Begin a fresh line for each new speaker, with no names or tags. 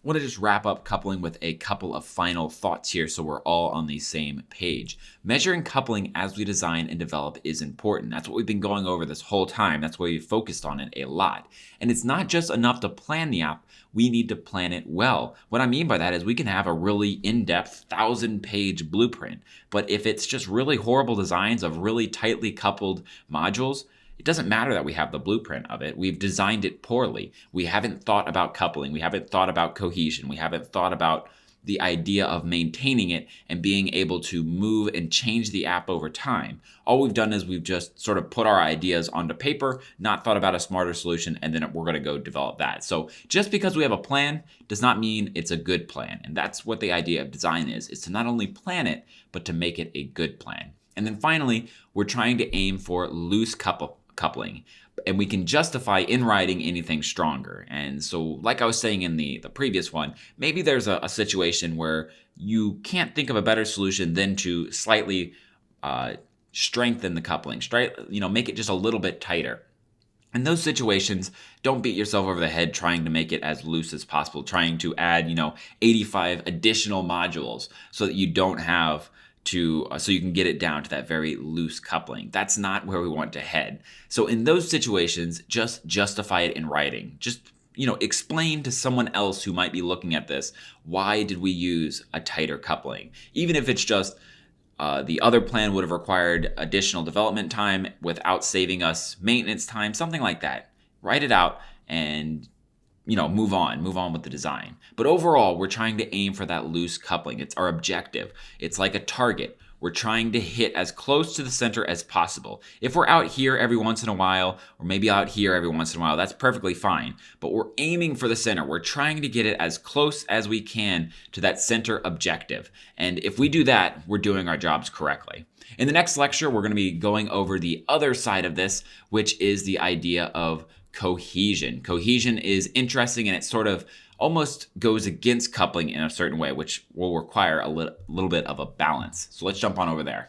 want to just wrap up coupling with a couple of final thoughts here so we're all on the same page. Measuring coupling as we design and develop is important. That's what we've been going over this whole time. That's why we focused on it a lot. And it's not just enough to plan the app, we need to plan it well. What I mean by that is we can have a really in-depth 1,000-page blueprint, but if it's just really horrible designs of really tightly coupled modules, it doesn't matter that we have the blueprint of it. We've designed it poorly. We haven't thought about coupling. We haven't thought about cohesion. We haven't thought about the idea of maintaining it and being able to move and change the app over time. All we've done is we've just sort of put our ideas onto paper, not thought about a smarter solution, and then we're going to go develop that. So just because we have a plan does not mean it's a good plan. And that's what the idea of design is to not only plan it, but to make it a good plan. And then finally, we're trying to aim for loose coupling, and we can justify in writing anything stronger. And so, like I was saying in the previous one, maybe there's a situation where you can't think of a better solution than to slightly strengthen the coupling, make it just a little bit tighter. In those situations, don't beat yourself over the head trying to make it as loose as possible, trying to add 85 additional modules so that you don't have so you can get it down to that very loose coupling. That's not where we want to head. So in those situations, just justify it in writing. Just explain to someone else who might be looking at this, why did we use a tighter coupling? Even if it's just the other plan would have required additional development time without saving us maintenance time, something like that. Write it out and move on with the design. But overall, we're trying to aim for that loose coupling. It's our objective. It's like a target. We're trying to hit as close to the center as possible. If we're out here every once in a while, or maybe out here every once in a while, that's perfectly fine. But we're aiming for the center. We're trying to get it as close as we can to that center objective. And if we do that, we're doing our jobs correctly. In the next lecture, we're going to be going over the other side of this, which is the idea of cohesion. Cohesion is interesting, and it sort of almost goes against coupling in a certain way, which will require a little bit of a balance. So let's jump on over there.